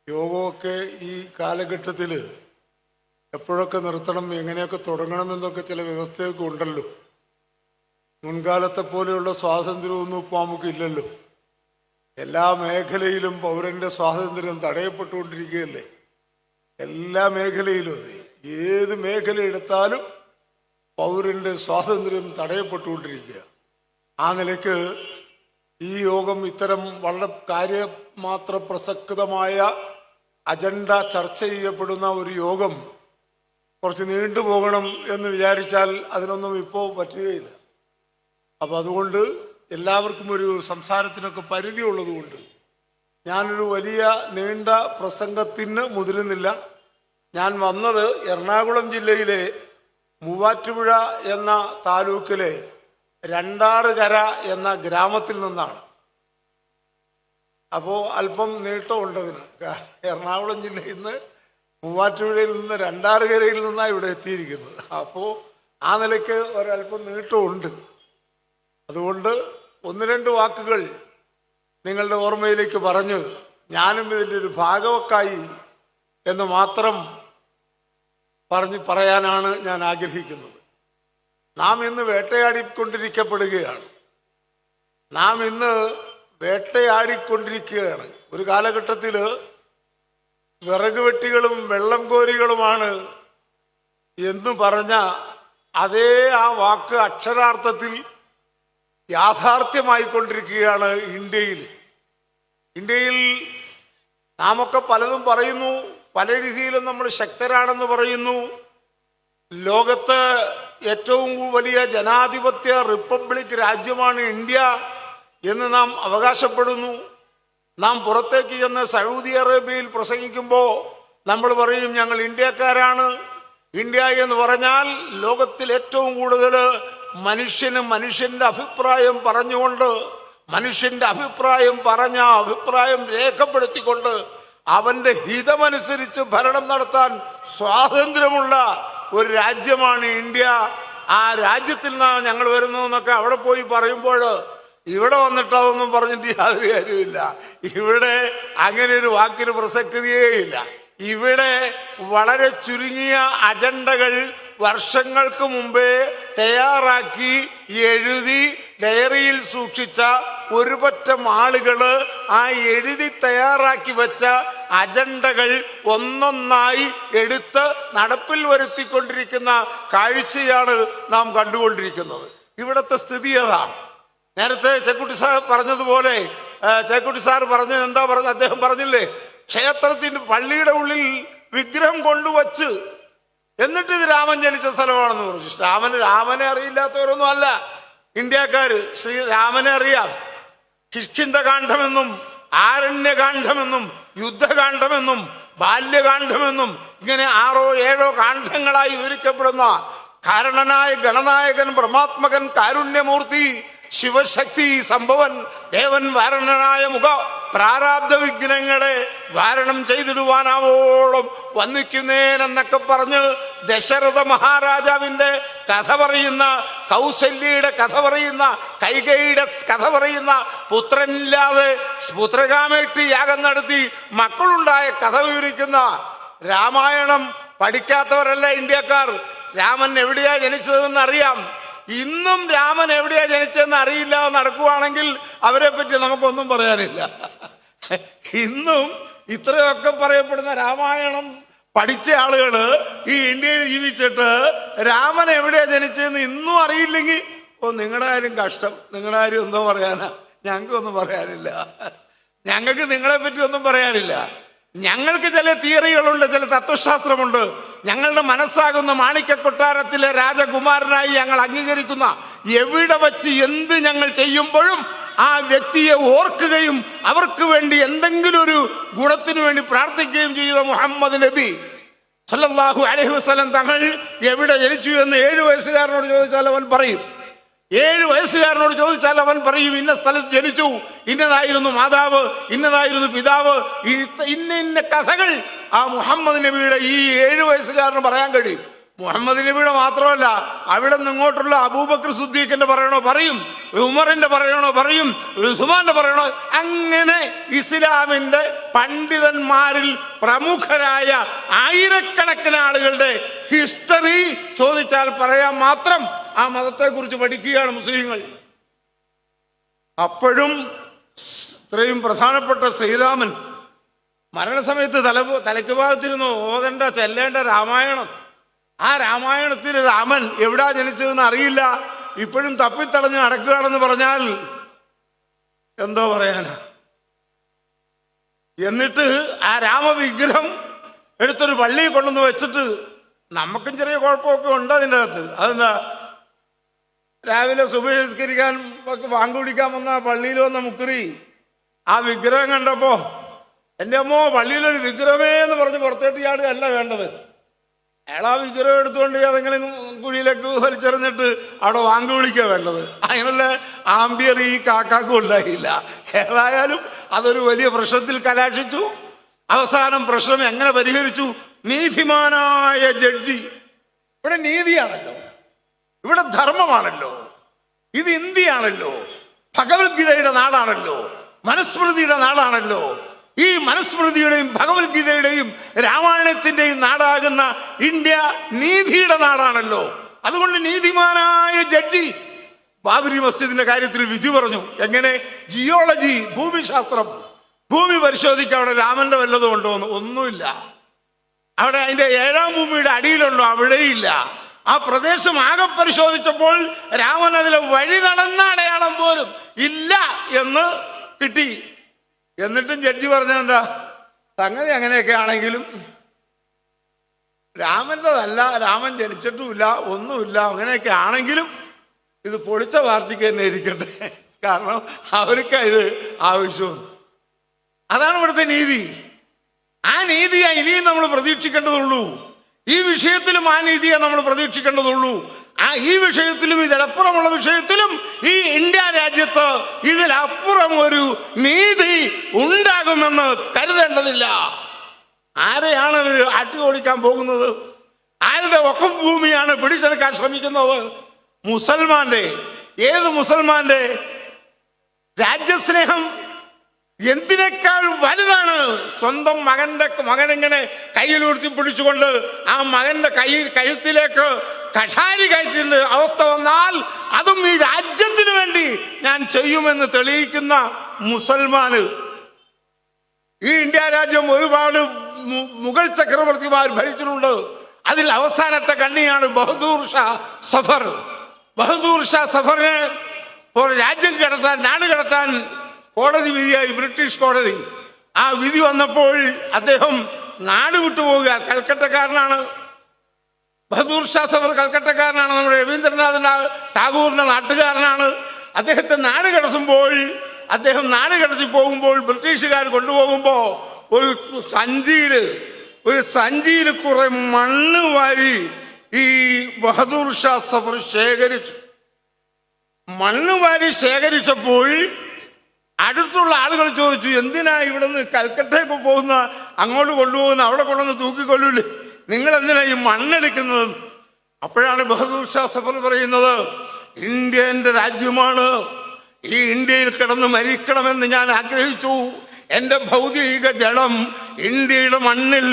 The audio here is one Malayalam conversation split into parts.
യോഗമൊക്കെ ഈ കാലഘട്ടത്തിൽ എപ്പോഴൊക്കെ നിർത്തണം, എങ്ങനെയൊക്കെ തുടങ്ങണമെന്നൊക്കെ ചില വ്യവസ്ഥയൊക്കെ ഉണ്ടല്ലോ. മുൻകാലത്തെ പോലെയുള്ള സ്വാതന്ത്ര്യമൊന്നും ഇപ്പോൾ നമുക്കില്ലല്ലോ. എല്ലാ മേഖലയിലും പൗരൻ്റെ സ്വാതന്ത്ര്യം തടയപ്പെട്ടുകൊണ്ടിരിക്കുകയല്ലേ. എല്ലാ മേഖലയിലും അതെ, ഏത് മേഖല എടുത്താലും പൗരൻ്റെ സ്വാതന്ത്ര്യം തടയപ്പെട്ടുകൊണ്ടിരിക്കുക. ആ നിലയ്ക്ക് ഈ യോഗം ഇത്തരം വളരെ കാര്യമാത്ര പ്രസക്തമായ അജണ്ട ചർച്ച ചെയ്യപ്പെടുന്ന ഒരു യോഗം കുറച്ച് നീണ്ടുപോകണം എന്ന് വിചാരിച്ചാൽ അതിനൊന്നും ഇപ്പോൾ പറ്റുകയില്ല. അപ്പം അതുകൊണ്ട് എല്ലാവർക്കും ഒരു സംസാരത്തിനൊക്കെ പരിധി ഉള്ളതുകൊണ്ട് ഞാനൊരു വലിയ നീണ്ട പ്രസംഗത്തിന് മുതിരുന്നില്ല. ഞാൻ വന്നത് എറണാകുളം ജില്ലയിലെ മൂവാറ്റുപുഴ എന്ന താലൂക്കിലെ രണ്ടാറുകര എന്ന ഗ്രാമത്തിൽ നിന്നാണ്. അപ്പോൾ അല്പം നീട്ടമുണ്ടതിന്. എറണാകുളം ജില്ലയിൽ നിന്ന് മൂവാറ്റുപുഴയിൽ നിന്ന് രണ്ടാറുകരയിൽ നിന്നാണ് ഇവിടെ എത്തിയിരിക്കുന്നത്. അപ്പോൾ ആ നിലയ്ക്ക് ഒരല്പം നീട്ടമുണ്ട്. അതുകൊണ്ട് ഒന്ന് രണ്ട് വാക്കുകൾ നിങ്ങളുടെ ഓർമ്മയിലേക്ക് പറഞ്ഞ് ഞാനും ഇതിൻ്റെ ഒരു ഭാഗവക്കായി എന്ന് മാത്രം പറയാനാണ് ഞാൻ ആഗ്രഹിക്കുന്നത്. നാം ഇന്ന് വേട്ടയാടിക്കൊണ്ടിരിക്കപ്പെടുകയാണ്. നാം ഇന്ന് വേട്ടയാടിക്കൊണ്ടിരിക്കുകയാണ്. ഒരു കാലഘട്ടത്തിൽ വിറക് വെട്ടികളും വെള്ളം കോരികളുമാണ് എന്ന് പറഞ്ഞ അതേ ആ വാക്ക് അക്ഷരാർത്ഥത്തിൽ യാഥാർത്ഥ്യമായിക്കൊണ്ടിരിക്കുകയാണ് ഇന്ത്യയിൽ. നാമൊക്കെ പലതും പറയുന്നു, പല രീതിയിലും നമ്മൾ ശക്തരാണെന്ന് പറയുന്നു. ലോകത്ത് ഏറ്റവും വലിയ ജനാധിപത്യ റിപ്പബ്ലിക് രാജ്യമാണ് ഇന്ത്യ എന്ന് നാം അവകാശപ്പെടുന്നു. നാം പുറത്തേക്ക് ചെന്ന് സൗദി അറേബ്യയിൽ പ്രസംഗിക്കുമ്പോൾ നമ്മൾ പറയും ഞങ്ങൾ ഇന്ത്യക്കാരാണ്. ഇന്ത്യ എന്ന് പറഞ്ഞാൽ ലോകത്തിൽ ഏറ്റവും കൂടുതൽ മനുഷ്യൻ്റെ അഭിപ്രായം പറഞ്ഞുകൊണ്ട്, മനുഷ്യൻ്റെ അഭിപ്രായം രേഖപ്പെടുത്തിക്കൊണ്ട് അവൻ്റെ ഹിതമനുസരിച്ച് ഭരണം നടത്താൻ സ്വാതന്ത്ര്യമുള്ള ഒരു രാജ്യമാണ് ഇന്ത്യ. ആ രാജ്യത്തിൽ നിന്നാണ് ഞങ്ങൾ വരുന്നതെന്നൊക്കെ അവിടെ പോയി പറയുമ്പോൾ ഇവിടെ വന്നിട്ട് അതൊന്നും പറഞ്ഞിട്ട് യാതൊരു കാര്യമില്ല. ഇവിടെ അങ്ങനെ ഒരു വാക്കിന് പ്രസക്തിയേ ഇല്ല. ഇവിടെ വളരെ ചുരുങ്ങിയ അജണ്ടകൾ വർഷങ്ങൾക്ക് മുമ്പേ തയ്യാറാക്കി എഴുതി ഡയറിയിൽ സൂക്ഷിച്ച ഒരു പറ്റം ആളുകൾ ആ എഴുതി തയ്യാറാക്കി വെച്ച അജണ്ടകൾ ഒന്നൊന്നായി എടുത്ത് നടപ്പിൽ വരുത്തിക്കൊണ്ടിരിക്കുന്ന കാഴ്ചയാണ് നാം കണ്ടുകൊണ്ടിരിക്കുന്നത്. ഇവിടുത്തെ സ്ഥിതി അതാ. നേരത്തെ ചേക്കുട്ടി സാർ പറഞ്ഞതുപോലെ, ചേക്കുട്ടി സാർ പറഞ്ഞത് എന്താ പറഞ്ഞത്? അദ്ദേഹം പറഞ്ഞില്ലേ, ക്ഷേത്രത്തിന്റെ പള്ളിയുടെ ഉള്ളിൽ വിഗ്രഹം കൊണ്ടുവച്ച് എന്നിട്ട് ഇത് രാമൻ ജനിച്ച സ്ഥലമാണെന്ന് പറഞ്ഞു. രാമനെ അറിയില്ലാത്തവരൊന്നും അല്ല ഇന്ത്യക്കാര്. ശ്രീരാമനെ അറിയാം. കിഷ്കിന്ധകാന്ഡമെന്നും ആരണ്യകാന്ഡമെന്നും യുദ്ധകാന്ഡമെന്നും ബാല്യകാന്ഡമെന്നും ഇങ്ങനെ 6 or 7 കാണ്ഡങ്ങളായി വിവരിക്കപ്പെടുന്ന കാരണനായ ഗണനായകൻ ബ്രഹ്മാത്മകൻ കാരുണ്യമൂർത്തി ശിവശക്തി സംഭവൻ ദേവൻ വാരണനായ മുഖ പ്രാരാബ്ധ വിഘ്നങ്ങളെ വാരണം ചെയ്തിടുവാനാവോളം വന്നിക്കുന്നേനെന്നൊക്കെ പറഞ്ഞ് ദശരഥ മഹാരാജാവിൻ്റെ കഥ പറയുന്ന, കൗസല്യയുടെ കഥ പറയുന്ന, കൈകേയിയുടെ കഥ പറയുന്ന, പുത്രനില്ലാതെ പുത്രകാമേഷ്ടി യാഗം നടത്തി മക്കളുണ്ടായ കഥ വിവരിക്കുന്ന രാമായണം പഠിക്കാത്തവരല്ല ഇന്ത്യക്കാർ. രാമൻ എവിടെയാ ജനിച്ചതെന്ന് അറിയാം. ഇന്നും രാമൻ എവിടെയാ ജനിച്ചതെന്ന് അറിയില്ല നടക്കുവാണെങ്കിൽ അവരെ പറ്റി നമുക്കൊന്നും പറയാനില്ല. ഇന്നും ഇത്രയൊക്കെ പറയപ്പെടുന്ന രാമായണം പഠിച്ച ആളുകൾ ഈ ഇന്ത്യയിൽ ജീവിച്ചിട്ട് രാമൻ എവിടെയാ ജനിച്ചതെന്ന് ഇന്നും അറിയില്ലെങ്കിൽ നിങ്ങളുടെ കാര്യം കഷ്ടം. നിങ്ങളുടെ കാര്യം എന്തോ പറയാനാ? ഞങ്ങൾക്കൊന്നും പറയാനില്ല. ഞങ്ങൾക്ക് നിങ്ങളെ പറ്റി ഒന്നും പറയാനില്ല. ഞങ്ങൾക്ക് ചില തിയറികളുണ്ട്, ചില തത്വശാസ്ത്രമുണ്ട്. ഞങ്ങളുടെ മനസ്സാകുന്ന മാണിക്യ കൊട്ടാരത്തിലെ രാജകുമാരനായി ഞങ്ങൾ അംഗീകരിക്കുന്ന, എവിടെ വച്ച് എന്ത് ഞങ്ങൾ ചെയ്യുമ്പോഴും ആ വ്യക്തിയെ ഓർക്കുകയും അവർക്ക് വേണ്ടി എന്തെങ്കിലും ഒരു ഗുണത്തിനു വേണ്ടി പ്രാർത്ഥിക്കുകയും ചെയ്ത മുഹമ്മദ് നബി സല്ലല്ലാഹു അലൈഹി വസല്ലം തങ്ങൾ എവിടെ ജനിച്ചു എന്ന് 7 വയസ്സുകാരനോട് ചോദിച്ചാൽ അവൻ പറയും. 7 വയസ്സുകാരനോട് ചോദിച്ചാൽ അവൻ പറയും ഇന്ന സ്ഥലത്ത് ജനിച്ചു, ഇന്നതായിരുന്നു മാതാവ്, ഇന്നതായിരുന്നു പിതാവ്. ഇന്ന കഥകൾ ആ മുഹമ്മദ് നബിയുടെ ഈ 7 വയസ്സുകാരന് പറയാൻ കഴിയും. മുഹമ്മദ് നബിയുടെ മാത്രമല്ല, അവിടെ നിന്ന് ഇങ്ങോട്ടുള്ള അബൂബക്കർ സിദ്ദീഖിന്റെ പറയണോ പറയും, ഉമറിന്റെ പറയണോ പറയും, ഉസ്മാന്റെ പറയണോ. അങ്ങനെ ഇസ്ലാമിന്റെ പണ്ഡിതന്മാരിൽ പ്രമുഖരായ ആയിരക്കണക്കിന് ആളുകളുടെ ഹിസ്റ്ററി ചോദിച്ചാൽ പറയാൻ മാത്രം ആ മതത്തെക്കുറിച്ച് പഠിക്കുകയാണ് മുസ്ലിങ്ങൾ. അപ്പോഴും ഇത്രയും പ്രധാനപ്പെട്ട ശ്രീരാമൻ മരണസമയത്ത് തലയ്ക്ക് ഭാഗത്തിരുന്ന് ഓതേണ്ട ചെല്ലേണ്ട രാമായണം, ആ രാമായണത്തിൽ രാമൻ എവിടാ ജനിച്ചതെന്ന് അറിയില്ല, ഇപ്പോഴും തപ്പിത്തടഞ്ഞ് നടക്കുകയാണെന്ന് പറഞ്ഞാൽ എന്തോ പറയാനാ. എന്നിട്ട് ആ രാമവിഗ്രഹം എടുത്തൊരു പള്ളിയിൽ കൊണ്ടുവന്ന് വെച്ചിട്ട്, നമുക്കും ചെറിയ കുഴപ്പമൊക്കെ ഉണ്ട് അതിൻ്റെ അകത്ത്. അതെന്താ, രാവിലെ സുബഹി നിസ്കരിക്കാൻ വാങ്ക് കുടിക്കാൻ വന്ന പള്ളിയിൽ വന്ന മുക്കറി ആ വിഗ്രഹം കണ്ടപ്പോ, എൻ്റെ അമ്മോ പള്ളിയിലൊരു വിഗ്രഹമേ എന്ന് പറഞ്ഞ് പുറത്തേട്ട് ചാടുകയല്ല വേണ്ടത്. അയാൾ ആ വിഗ്രഹം എടുത്തുകൊണ്ട് ഏതെങ്കിലും കുഴിയിലേക്ക് വലിച്ചെറിഞ്ഞിട്ട് അവിടെ വാങ്ക് വിളിക്കുക വേണ്ടത്. അങ്ങനെയുള്ള ആംബിയർ ഈ കാക്കാക്കും ഉണ്ടായില്ല. ഏതായാലും അതൊരു വലിയ പ്രശ്നത്തിൽ കലാശിച്ചു. അവസാനം പ്രശ്നം എങ്ങനെ പരിഹരിച്ചു? നീതിമാനായ ജഡ്ജി, ഇവിടെ നീതിയാണല്ലോ, ഇവിടെ ധർമ്മമാണല്ലോ, ഇത് ഇന്ത്യയാണല്ലോ, ഭഗവത്ഗീതയുടെ നാടാണല്ലോ, മനുസ്മൃതിയുടെ നാടാണല്ലോ. ഈ മനുസ്മൃതിയുടെയും ഭഗവത്ഗീതയുടെയും രാമായണത്തിന്റെയും നാടാകുന്ന ഇന്ത്യ നീതിയുടെ നാടാണല്ലോ. അതുകൊണ്ട് നീതിമാനായ ജഡ്ജി ബാബരി മസ്ജിദിന്റെ കാര്യത്തിൽ വിധി പറഞ്ഞു. എങ്ങനെ? ജിയോളജി, ഭൂമിശാസ്ത്രം, ഭൂമി പരിശോധിക്കുക. അവിടെ രാമന്റെ വല്ലതും ഉണ്ടോ എന്ന്. ഒന്നുമില്ല. അവിടെ അതിന്റെ 7ാം ഭൂമിയുടെ അടിയിലുണ്ടോ? അവിടെയില്ല. ആ പ്രദേശം ആകെ പരിശോധിച്ചപ്പോൾ രാമൻ അതിലെ വഴി നടന്ന അടയാളം പോലും ഇല്ല എന്ന് കിട്ടി. എന്നിട്ടും ജഡ്ജി പറഞ്ഞെന്താ, സംഗതി അങ്ങനെയൊക്കെ ആണെങ്കിലും രാമൻ്റെതല്ല, രാമൻ ജനിച്ചിട്ടുമില്ല, ഒന്നുമില്ല, അങ്ങനെയൊക്കെ ആണെങ്കിലും ഇത് പൊളിച്ച പാർട്ടിക്ക് തന്നെ ഇരിക്കട്ടെ, കാരണം അവർക്ക് ഇത് ആവശ്യവും. അതാണ് ഇവിടുത്തെ നീതി. ആ നീതിയാ ഇനിയും നമ്മൾ പ്രതീക്ഷിക്കേണ്ടതുള്ളൂ. ഈ വിഷയത്തിലും ആ നീതിയെ നമ്മൾ പ്രതീക്ഷിക്കേണ്ടതുള്ളൂ. ഈ വിഷയത്തിലും ഇതിലപ്പുറമുള്ള വിഷയത്തിലും ഈ ഇന്ത്യ രാജ്യത്ത് ഇതിലപ്പുറം ഒരു നീതി ഉണ്ടാകുമെന്ന് കരുതേണ്ടതില്ല. ആരെയാണ് ഇവർ ആട്ടി ഓടിക്കാൻ പോകുന്നത്? ആരുടെ വഖഫ് ഭൂമിയാണ് പിടിച്ചെടുക്കാൻ ശ്രമിക്കുന്നത്? മുസൽമാന്റെ. ഏത് മുസൽമാന്റെ? രാജ്യസ്നേഹം എന്തിനേക്കാൾ വലുതാണ്? സ്വന്തം മകനെങ്ങനെ കയ്യിലുയർത്തി പിടിച്ചുകൊണ്ട് ആ മകന്റെ കഴുത്തിലേക്ക് കഠാരി കയറ്റിന്റെ അവസ്ഥ വന്നാൽ അതും ഈ രാജ്യത്തിന് വേണ്ടി ഞാൻ ചെയ്യുമെന്ന് തെളിയിക്കുന്ന മുസൽമാന്. ഈ ഇന്ത്യ രാജ്യം ഒരുപാട് മുഗൾ ചക്രവർത്തിമാർ ഭരിച്ചിട്ടുണ്ട്. അതിൽ അവസാനത്തെ കണ്ണിയാണ് ബഹദൂർ ഷാ സഫർ. ബഹദൂർ ഷാ സഫറിനെ രാജ്യം കടത്താൻ, നാട് കടത്താൻ കോടതി വിധിയായി, ബ്രിട്ടീഷ് കോടതി. ആ വിധി വന്നപ്പോൾ അദ്ദേഹം നാട് വിട്ടുപോവുക. കൽക്കട്ടക്കാരനാണ് ബഹദൂർ ഷാ സഫർ, കൽക്കട്ടക്കാരനാണ്. നമ്മുടെ രവീന്ദ്രനാഥ് ടാഗോറിന്റെ നാട്ടുകാരനാണ്. അദ്ദേഹത്തെ നാട് കടത്തുമ്പോൾ, അദ്ദേഹം നാട് കടത്തി പോകുമ്പോൾ ബ്രിട്ടീഷുകാർ കൊണ്ടുപോകുമ്പോൾ ഒരു സഞ്ചിയിൽ കുറെ മണ്ണ് വാരി ഈ ബഹദൂർ ഷാ സഫർ ശേഖരിച്ചു. മണ്ണ് വാരി ശേഖരിച്ചപ്പോൾ അടുത്തുള്ള ആളുകൾ ചോദിച്ചു, എന്തിനാ ഇവിടെ നിന്ന് കൽക്കട്ടയ്ക്ക് പോകുന്ന, അങ്ങോട്ട് കൊണ്ടുപോകുന്ന, അവിടെ കൊണ്ടുവന്ന് തൂക്കിക്കൊല്ലൂലേ, നിങ്ങൾ എന്തിനാ ഈ മണ്ണെടുക്കുന്നത്? അപ്പോഴാണ് ബഹദൂർ ഷാ സഫർ പറയുന്നത്, ഇന്ത്യ എൻ്റെ രാജ്യമാണ്, ഈ ഇന്ത്യയിൽ കിടന്ന് മരിക്കണമെന്ന് ഞാൻ ആഗ്രഹിച്ചു. എൻ്റെ ഭൗതിക ജഡം ഇന്ത്യയുടെ മണ്ണിൽ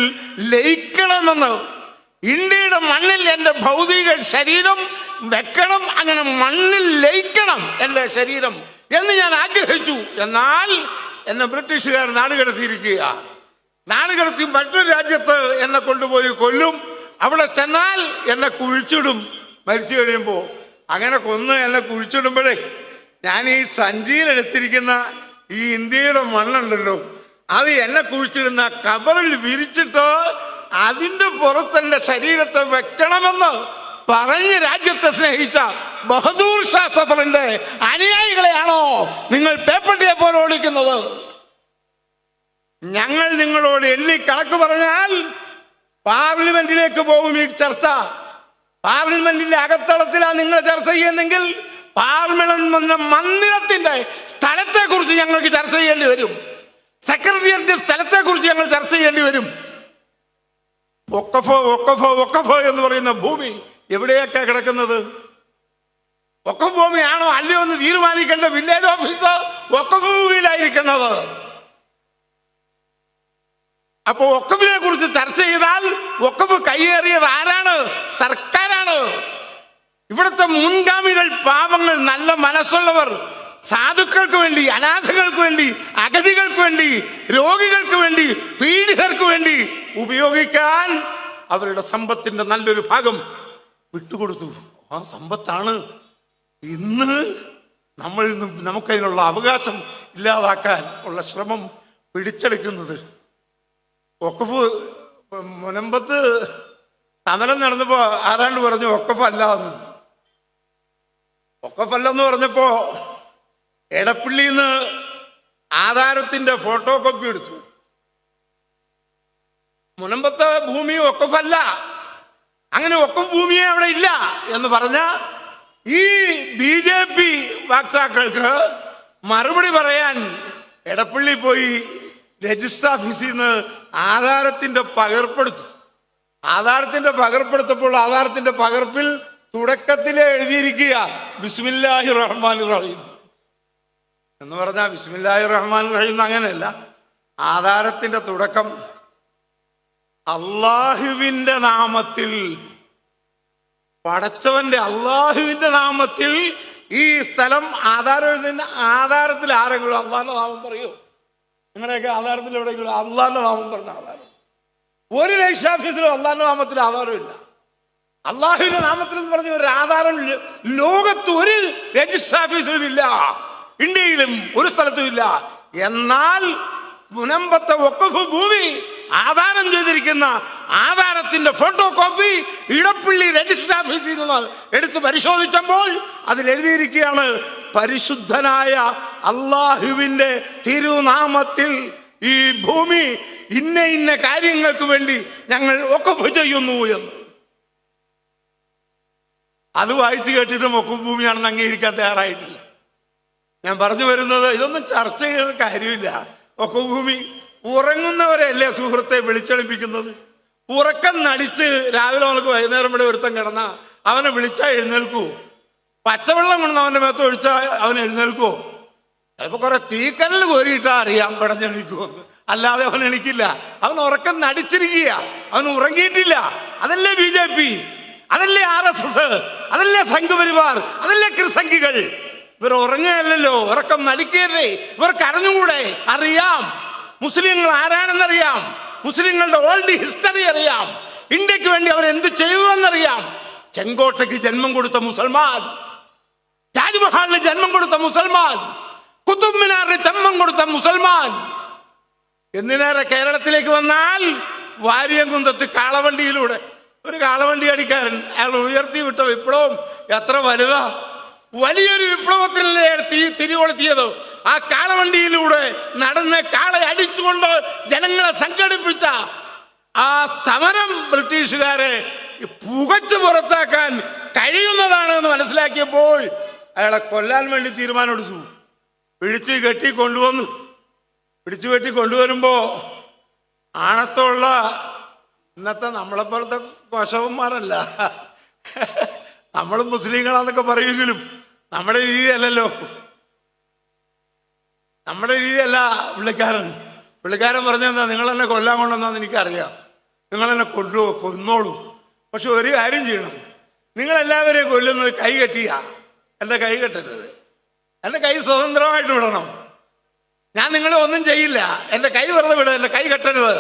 ലയിക്കണമെന്ന്, ഇന്ത്യയുടെ മണ്ണിൽ എൻ്റെ ഭൗതിക ശരീരം വെക്കണം, അങ്ങനെ മണ്ണിൽ ലയിക്കണം എൻ്റെ ശരീരം എന്ന് ഞാൻ ആഗ്രഹിച്ചു. എന്നാൽ എന്നെ ബ്രിട്ടീഷുകാർ നാടുകടത്തിയിരിക്കുക. നാടുകടത്തി മറ്റൊരു രാജ്യത്ത് എന്നെ കൊണ്ടുപോയി കൊല്ലും. അവിടെ ചെന്നാൽ എന്നെ കുഴിച്ചിടും. മരിച്ചു കഴിയുമ്പോൾ അങ്ങനെ കൊന്ന് എന്നെ കുഴിച്ചിടുമ്പോഴേ ഞാൻ ഈ സഞ്ചിയിലെടുത്തിരിക്കുന്ന ഈ ഇന്ത്യയുടെ മണ്ണുണ്ടല്ലോ, അത് എന്നെ കുഴിച്ചിടുന്ന കബറിൽ വിരിച്ചിട്ട് അതിൻ്റെ പുറത്തെൻ്റെ ശരീരത്തെ വെക്കണമെന്ന് പറഞ്ഞ് രാജ്യത്തെ സ്നേഹിച്ച ബഹദൂർ ഷാ സഫറിന്റെ അനുയായികളെയാണോ നിങ്ങൾ പേപ്പട്ടിയെ പോലെ ഓടിക്കുന്നത്? ഞങ്ങൾ നിങ്ങളോട് എണ്ണി കണക്ക് പറഞ്ഞാൽ പാർലമെന്റിലേക്ക് പോകും ഈ ചർച്ച. പാർലമെന്റിന്റെ അകത്തളത്തിലാണ് നിങ്ങൾ ചർച്ച ചെയ്യുന്നെങ്കിൽ പാർലമെന്റ് മന്ദിരത്തിന്റെ സ്ഥലത്തെ കുറിച്ച് ഞങ്ങൾക്ക് ചർച്ച ചെയ്യേണ്ടി വരും. സെക്രട്ടേറിയറ്റിന്റെ സ്ഥലത്തെ കുറിച്ച് ഞങ്ങൾ ചർച്ച ചെയ്യേണ്ടി വരും. വഖഫ് വഖഫ് വഖഫ് എന്ന് പറയുന്ന ഭൂമി എവിടെയൊക്കെ കിടക്കുന്നത്? വഖഫ് ഭൂമിയാണോ അല്ലയോ എന്ന് തീരുമാനിക്കേണ്ട വില്ലേജ് ഓഫീസർ വഖഫ് ഭൂമിയിലായിരിക്കുന്നത്. അപ്പൊ വഖഫിനെ കുറിച്ച് ചർച്ച ചെയ്താൽ വഖഫ് കൈയേറിയത് ആരാണ്? സർക്കാരാണ്. ഇവിടുത്തെ മുൻഗാമികൾ പാവങ്ങൾ, നല്ല മനസ്സുള്ളവർ, സാധുക്കൾക്ക് വേണ്ടി, അനാഥകൾക്ക് വേണ്ടി, അഗതികൾക്ക് വേണ്ടി, രോഗികൾക്ക് വേണ്ടി, പീഡിതർക്ക് വേണ്ടി ഉപയോഗിക്കാൻ അവരുടെ സമ്പത്തിന്റെ നല്ലൊരു ഭാഗം വിട്ടുകൊടുത്തു. ആ സമ്പത്താണ് ഇന്ന് നമുക്കതിനുള്ള അവകാശം ഇല്ലാതാക്കാൻ ഉള്ള ശ്രമം പിടിച്ചെടുക്കുന്നത്. വഖഫ് മുനമ്പത്ത് സമരം നടന്നപ്പോ ആരാണ്ട് പറഞ്ഞു വഖഫ് അല്ലാന്ന്. വഖഫ് അല്ലെന്ന് പറഞ്ഞപ്പോ എടപ്പള്ളിന്ന് ആധാരത്തിന്റെ ഫോട്ടോ കോപ്പി എടുത്തു. മുനമ്പത്തെ ഭൂമി വഖഫല്ല, അങ്ങനെ വഖഫ് ഭൂമിയെ അവിടെ ഇല്ല എന്ന് പറഞ്ഞ ഈ BJP വക്താക്കൾക്ക് മറുപടി പറയാൻ എടപ്പള്ളി പോയി രജിസ്റ്റർ ഓഫീസിൽ നിന്ന് ആധാരത്തിന്റെ പകർപ്പെടുത്തു. ആധാരത്തിന്റെ പകർപ്പെടുത്തപ്പോൾ ആധാരത്തിന്റെ പകർപ്പിൽ തുടക്കത്തിലെ എഴുതിയിരിക്കുക ബിസ്മില്ലാഹിർ റഹ്മാനിർ റഹീം എന്ന് പറഞ്ഞാൽ ബിസ്മില്ലാഹിർ റഹ്മാനിർ റഹീം അങ്ങനെയല്ല. ആധാരത്തിന്റെ തുടക്കം അള്ളാഹുവിന്റെ നാമത്തിൽ, പടച്ചവന്റെ അള്ളാഹുവിന്റെ നാമത്തിൽ ഈ സ്ഥലം ആധാരം എഴുതുന്ന ആധാരത്തിൽ ആരെങ്കിലും അള്ളാഹിന്റെ നാമം പറയൂ? നിങ്ങളുടെയൊക്കെ ആധാരത്തിൽ എവിടെയെങ്കിലും അള്ളാഹിന്റെ നാമം പറഞ്ഞ ആധാരം? ഒരു രജിസ്റ്റർ ഓഫീസിലും അള്ളാഹിന്റെ നാമത്തിൽ ആധാരമില്ല. അള്ളാഹുവിന്റെ നാമത്തിൽ എന്ന് പറഞ്ഞ ഒരു ആധാരം ലോകത്ത് ഒരു രജിസ്റ്റർ ഓഫീസിലും ഇല്ല, ഇന്ത്യയിലും ഒരു സ്ഥലത്തും ഇല്ല. എന്നാൽ മുനമ്പത്തെ വഖഫ് ഭൂമി ആധാരം ചെയ്തിരിക്കുന്ന ആധാരത്തിന്റെ ഫോട്ടോ കോപ്പി ഇടപ്പള്ളി രജിസ്റ്റർ ഓഫീസിൽ നിന്ന് എടുത്ത് പരിശോധിച്ചപ്പോൾ അതിൽ എഴുതിയിരിക്കുകയാണ് പരിശുദ്ധനായ അള്ളാഹുവിന്റെ തിരുനാമത്തിൽ ഈ ഭൂമി ഇന്ന ഇന്ന കാര്യങ്ങൾക്ക് വേണ്ടി ഞങ്ങൾ വഖഫ് ചെയ്യുന്നു എന്ന്. അത് വായിച്ചു കേട്ടിട്ട് വഖഫ് ഭൂമിയാണെന്ന് അംഗീകരിക്കാൻ തയ്യാറായിട്ടില്ല. ഞാൻ പറഞ്ഞു വരുന്നത് ഇതൊന്നും ചർച്ച ചെയ്യുന്ന കാര്യമില്ല. വഖഫ് ഭൂമി ഉറങ്ങുന്നവരല്ലേ സുഹൃത്തെ വിളിച്ചെളുപ്പിക്കുന്നത്? ഉറക്കം നടിച്ച് രാവിലെ നമുക്ക് വൈകുന്നേരം വരെ ഒരുത്തം കിടന്ന അവനെ വിളിച്ചാൽ എഴുന്നേൽക്കൂ? പച്ചവെള്ളം കൊണ്ട് അവന്റെ മേത്ത് ഒഴിച്ചാൽ അവൻ എഴുന്നേൽക്കുവോ? ചിലപ്പോ കുറെ തീക്കനൽ കോരിയിട്ടാ അറിയാം പിടഞ്ഞെണിക്കുമെന്ന്, അല്ലാതെ അവൻ എണിക്കില്ല. അവൻ ഉറക്കം നടിച്ചിരിക്കുക, അവൻ ഉറങ്ങിയിട്ടില്ല. അതല്ലേ BJP, അതല്ലേ RSS, അതല്ലേ സംഘപരിവാർ, അതല്ലേ കൃസംഖികൾ. ഇവർ ഉറങ്ങുകയല്ലോ, ഉറക്കം നടിക്കല്ലേ. ഇവർക്ക് അറിഞ്ഞുകൂടെ? അറിയാം. മുസ്ലിങ്ങൾ ആരാണെന്നറിയാം, മുസ്ലിങ്ങളുടെ ഓൾഡ് ഹിസ്റ്ററി അറിയാം, ഇന്ത്യക്ക് വേണ്ടി അവർ എന്ത് ചെയ്തുവെന്നറിയാം. ചെങ്കോട്ടയ്ക്ക് ജന്മം കൊടുത്ത മുസൽമാൻ, താജ്മഹലിന് ജന്മം കൊടുത്ത മുസൽമാൻ, കുത്തുബ് മിനാറിന് ജന്മം കൊടുത്ത മുസൽമാൻ. എന്തിനേറെ കേരളത്തിലേക്ക് വന്നാൽ വാര്യംകുന്തത്ത് കാളവണ്ടിയിലൂടെ ഒരു കാളവണ്ടി അടിക്കാരൻ അയാൾ ഉയർത്തി വിട്ട വിപ്ലവം എത്ര വലുതാ! വലിയൊരു വിപ്ലവത്തിനല്ലേ തിരികൊളുത്തിയത്. ആ കാളവണ്ടിയിലൂടെ നടന്ന് കാളെ അടിച്ചുകൊണ്ട് ജനങ്ങളെ സംഘടിപ്പിച്ച ആ സമരം ബ്രിട്ടീഷുകാരെ പുകച്ചു പുറത്താക്കാൻ കഴിയുന്നതാണ് എന്ന് മനസ്സിലാക്കിയപ്പോൾ അയാളെ കൊല്ലാൻ വേണ്ടി തീരുമാനമെടുത്തു. പിടിച്ചു കെട്ടി കൊണ്ടുവന്നു. പിടിച്ചു കെട്ടി കൊണ്ടുവരുമ്പോ ആണത്തുള്ള ഇന്നത്തെ നമ്മളെപ്പോലത്തെ കോശവന്മാരല്ല, നമ്മൾ മുസ്ലിങ്ങളാന്നൊക്കെ പറയുമെങ്കിലും നമ്മുടെ രീതിയല്ലല്ലോ. നമ്മുടെ രീതിയല്ല പുള്ളിക്കാരൻ പറഞ്ഞെന്താ, നിങ്ങൾ എന്നെ കൊല്ലാൻ കൊണ്ടെന്നാന്ന് എനിക്കറിയാം, നിങ്ങൾ എന്നെ കൊന്നോളൂ, പക്ഷെ ഒരു കാര്യം ചെയ്യണം, നിങ്ങളെല്ലാവരെയും കൊല്ലുന്നത് കൈ കെട്ടിയാ. എൻ്റെ കൈ കെട്ടരുത്, എൻ്റെ കൈ സ്വതന്ത്രമായിട്ട് വിടണം. ഞാൻ നിങ്ങളെ ഒന്നും ചെയ്യില്ല, എൻ്റെ കൈ വെറുതെ വിടുക, എൻ്റെ കൈ കെട്ടരുത്.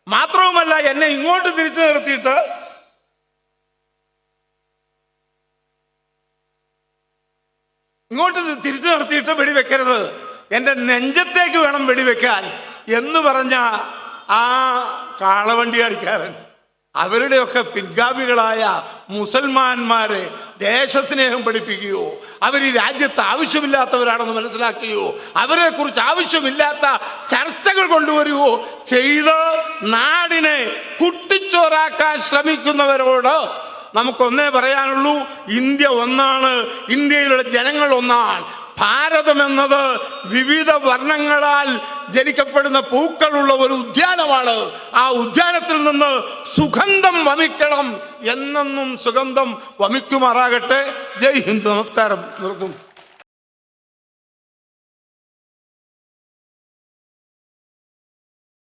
മാത്രവുമല്ല, എന്നെ ഇങ്ങോട്ട് തിരിച്ചു നിർത്തിയിട്ട് വെടിവെക്കരുത്, എൻ്റെ നെഞ്ചത്തേക്ക് വേണം വെടിവെക്കാൻ എന്ന് പറഞ്ഞ ആ കാളവണ്ടി അടിക്കാരൻ അവരുടെയൊക്കെ പിൻഗാമികളായ മുസൽമാന്മാരെ ദേശസ്നേഹം പഠിപ്പിക്കുകയോ അവർ ഈ രാജ്യത്ത് ആവശ്യമില്ലാത്തവരാണെന്ന് മനസ്സിലാക്കുകയോ അവരെ കുറിച്ച് ആവശ്യമില്ലാത്ത ചർച്ചകൾ കൊണ്ടുവരികയോ ചെയ്ത് നാടിനെ കുട്ടിച്ചോറാക്കാൻ ശ്രമിക്കുന്നവരോട് നമുക്കൊന്നേ പറയാനുള്ളൂ, ഇന്ത്യ ഒന്നാണ്, ഇന്ത്യയിലുള്ള ജനങ്ങൾ ഒന്നാണ്. ഭാരതം എന്നത് വിവിധ വർണ്ണങ്ങളാൽ ജനിക്കപ്പെടുന്ന പൂക്കളുള്ള ഒരു ഉദ്യാനമാണ്. ആ ഉദ്യാനത്തിൽ നിന്ന് സുഗന്ധം വമിക്കണം, എന്നെന്നും സുഗന്ധം വമിക്കുമാറാകട്ടെ. ജയ് ഹിന്ദ്. നമസ്കാരം. നിർത്തുന്നു.